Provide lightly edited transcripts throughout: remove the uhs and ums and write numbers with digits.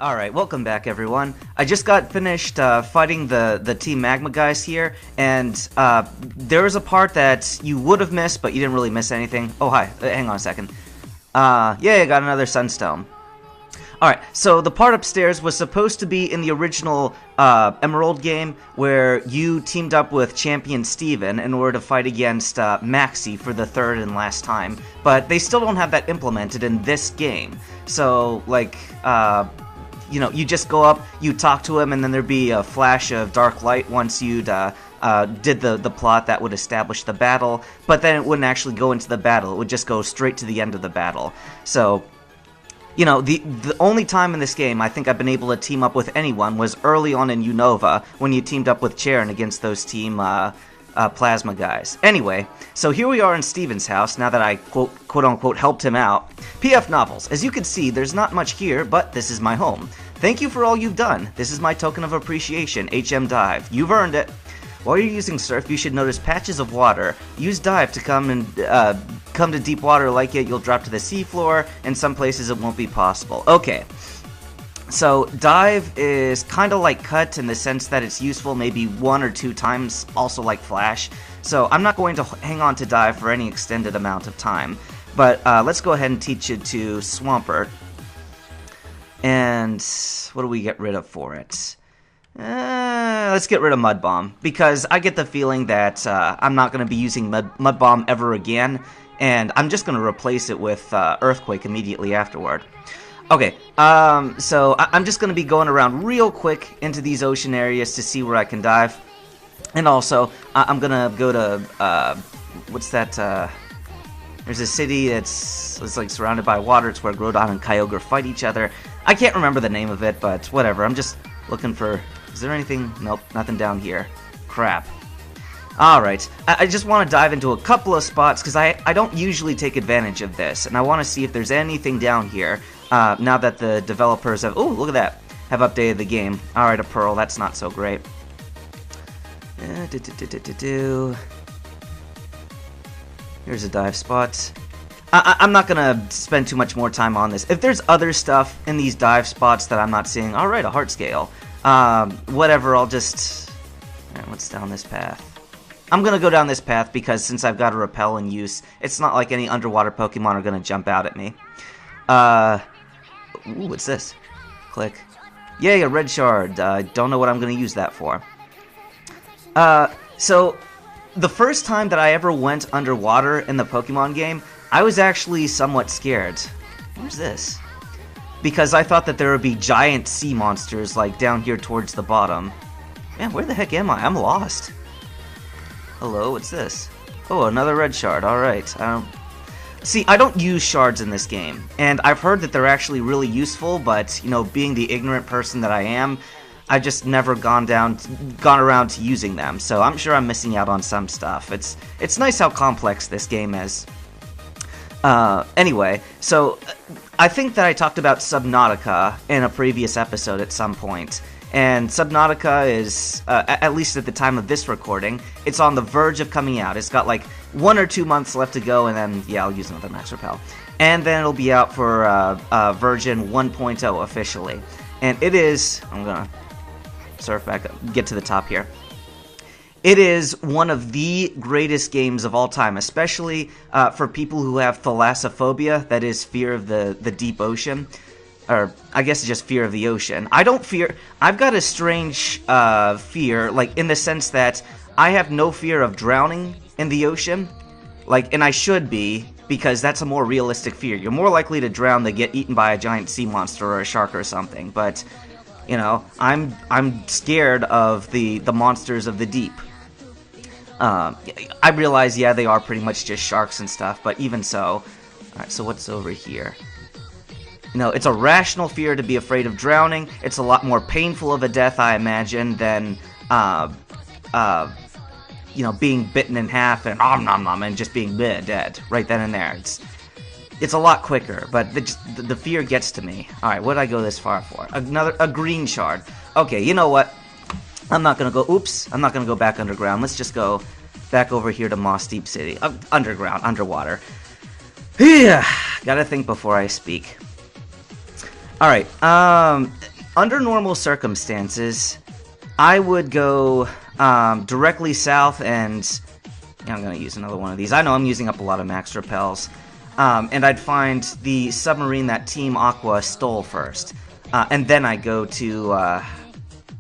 Alright, welcome back everyone. I just got finished fighting the Team Magma guys here, and there was a part that you would have missed, but you didn't really miss anything. Oh, hi. Hang on a second. Yeah, I got another Sunstone. Alright, so the part upstairs was supposed to be in the original Emerald game, where you teamed up with Champion Steven in order to fight against Maxi for the third and last time, but they still don't have that implemented in this game. So, like, you know, you just go up, you talk to him, and then there'd be a flash of dark light once you'd did the plot that would establish the battle, but then it wouldn't actually go into the battle, it would just go straight to the end of the battle. So, you know, the only time in this game I think I've been able to team up with anyone was early on in Unova, when you teamed up with Charon against those Team Plasma guys. Anyway, so here we are in Steven's house, now that I quote-unquote helped him out. PF Novels. As you can see, there's not much here, but this is my home. Thank you for all you've done. This is my token of appreciation, HM Dive. You've earned it. While you're using Surf, you should notice patches of water. Use Dive to come to deep water like it. You'll drop to the seafloor. In some places, it won't be possible. Okay. So, Dive is kind of like Cut in the sense that it's useful maybe 1 or 2 times, also like Flash. So, I'm not going to hang on to Dive for any extended amount of time. But let's go ahead and teach it to Swampert. And what do we get rid of for it? Let's get rid of Mud Bomb, because I get the feeling that I'm not going to be using Mud Bomb ever again, and I'm just going to replace it with Earthquake immediately afterward. Okay, so I'm just going to be going around real quick into these ocean areas to see where I can dive. And also, I'm going to go to, what's that, there's a city it's like surrounded by water. It's where Groudon and Kyogre fight each other. I can't remember the name of it, but whatever. I'm just looking for... Is there anything? Nope, nothing down here. Crap. Alright, I just want to dive into a couple of spots, because I don't usually take advantage of this, and I want to see if there's anything down here, now that the developers have... Oh, look at that! Have updated the game. Alright, a Pearl, that's not so great. Here's a dive spot. I'm not gonna spend too much more time on this. If there's other stuff in these dive spots that I'm not seeing, alright, a heart scale. Whatever, I'll just... Alright, what's down this path? I'm gonna go down this path because since I've got a repel in use, it's not like any underwater Pokemon are gonna jump out at me. Ooh, what's this? Click. Yay, a red shard. Don't know what I'm gonna use that for. So, the first time that I ever went underwater in the Pokemon game, I was actually somewhat scared. Where's this? Because I thought that there would be giant sea monsters, like, down here towards the bottom. Man, where the heck am I? I'm lost. Hello, what's this? Oh, another red shard, alright. See, I don't use shards in this game, and I've heard that they're actually really useful, but, you know, being the ignorant person that I am, I've just never gone around to using them, so I'm sure I'm missing out on some stuff. It's nice how complex this game is. Anyway, so I think that I talked about Subnautica in a previous episode at some point, and Subnautica is, at least at the time of this recording, it's on the verge of coming out. It's got like 1 or 2 months left to go, and then, yeah, I'll use another Max Repel. And then it'll be out for version 1.0 officially. And it is, I'm gonna surf back up, get to the top here. It is one of the greatest games of all time, especially for people who have thalassophobia, that is fear of the deep ocean. Or, I guess it's just fear of the ocean. I don't fear... I've got a strange fear, like, in the sense that I have no fear of drowning in the ocean. Like, and I should be, because that's a more realistic fear. You're more likely to drown than get eaten by a giant sea monster or a shark or something, but... You know, I'm scared of the monsters of the deep. I realize, yeah, they are pretty much just sharks and stuff, but even so. Alright, so what's over here? You know, it's a rational fear to be afraid of drowning. It's a lot more painful of a death, I imagine, than, you know, being bitten in half and and just being dead right then and there. It's a lot quicker, but the fear gets to me. Alright, what did I go this far for? A green shard. Okay, you know what? I'm not gonna go, oops, I'm not gonna go back underground. Let's just go back over here to Moss Deep City. Underwater. Yeah, gotta think before I speak. Alright, under normal circumstances, I would go directly south and... Yeah, I'm going to use another one of these. I know I'm using up a lot of max repels. And I'd find the submarine that Team Aqua stole first. And then I go to...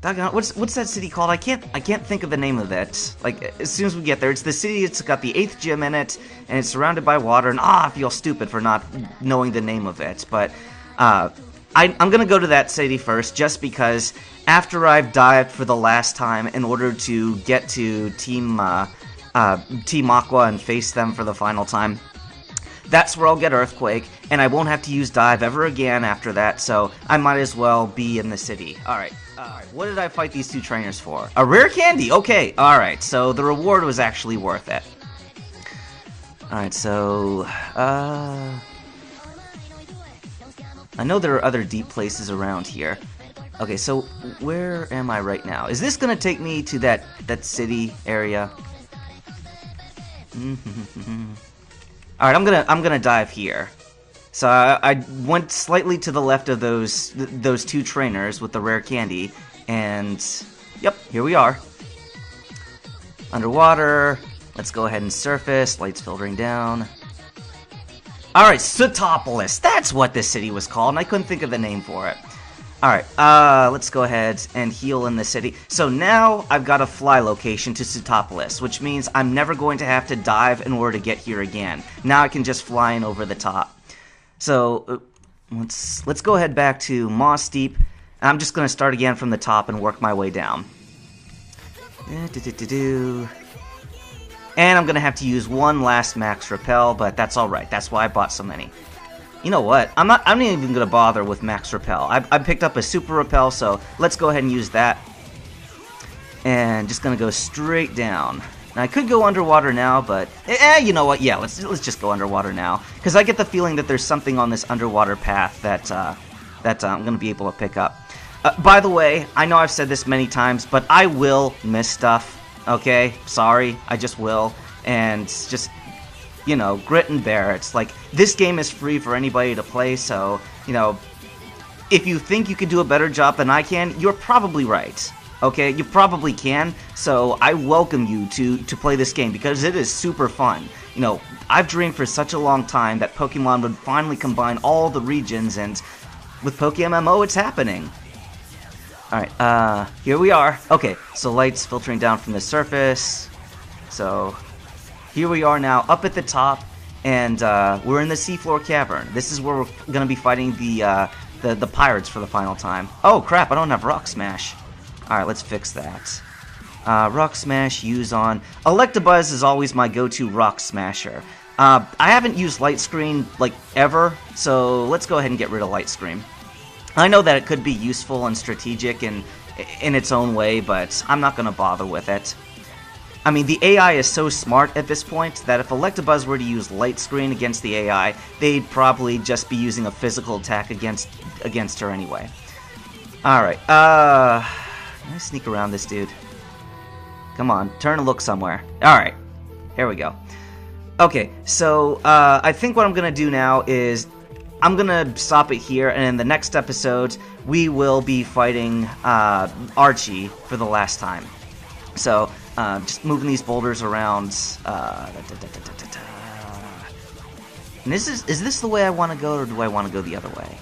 what's that city called? I can't think of the name of it. Like, as soon as we get there, it's the city, it's got the 8th gym in it, and it's surrounded by water, and I feel stupid for not knowing the name of it. But, I'm gonna go to that city first, just because after I've dived for the last time in order to get to Team Aqua and face them for the final time, that's where I'll get Earthquake, and I won't have to use Dive ever again after that, so I might as well be in the city. Alright, what did I fight these two trainers for? A rare candy! Okay, alright, so the reward was actually worth it. Alright, so, I know there are other deep places around here. Okay, so where am I right now? Is this gonna take me to that city area? Alright, I'm gonna dive here. So I went slightly to the left of those two trainers with the rare candy, and yep, here we are. Underwater. Let's go ahead and surface. Lights filtering down. Alright, Satopolis. That's what this city was called, and I couldn't think of the name for it. Alright, let's go ahead and heal in the city. So now I've got a fly location to Satopolis, which means I'm never going to have to dive in order to get here again. Now I can just fly in over the top. So, let's go ahead back to Moss Deep. I'm just going to start again from the top and work my way down. And I'm going to have to use one last max repel, but that's alright. That's why I bought so many. You know what? I'm not even going to bother with max repel. I picked up a super repel, so let's go ahead and use that. And just going to go straight down. Now, I could go underwater now, but you know what? Yeah, let's just go underwater now, because I get the feeling that there's something on this underwater path that I'm going to be able to pick up. By the way, I know I've said this many times, but I will miss stuff. Okay, sorry, I just will, and just, you know, grit and bear. It's like, this game is free for anybody to play, so, you know, if you think you can do a better job than I can, you're probably right. Okay, you probably can, so I welcome you to play this game, because it is super fun. You know, I've dreamed for such a long time that Pokemon would finally combine all the regions, and with PokeMMO, it's happening. Alright, here we are. Okay, so lights filtering down from the surface. So, here we are now, up at the top, and we're in the seafloor cavern. This is where we're going to be fighting the pirates for the final time. Oh crap, I don't have Rock Smash. Alright, let's fix that. Rock Smash, use on... Electabuzz is always my go-to Rock Smasher. I haven't used Light Screen, like, ever, so let's go ahead and get rid of Light Screen. I know that it could be useful and strategic in its own way, but I'm not going to bother with it. I mean, the AI is so smart at this point that if Electabuzz were to use Light Screen against the AI, they'd probably just be using a physical attack against her anyway. Alright, can I sneak around this dude? Come on, turn and look somewhere. Alright, here we go. Okay, so, I think what I'm going to do now is... I'm gonna stop it here, and in the next episode, we will be fighting Archie for the last time. So, just moving these boulders around. And is this the way I want to go, or do I want to go the other way?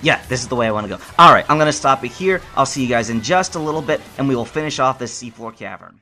Yeah, this is the way I want to go. Alright, I'm gonna stop it here. I'll see you guys in just a little bit, and we will finish off this seafloor cavern.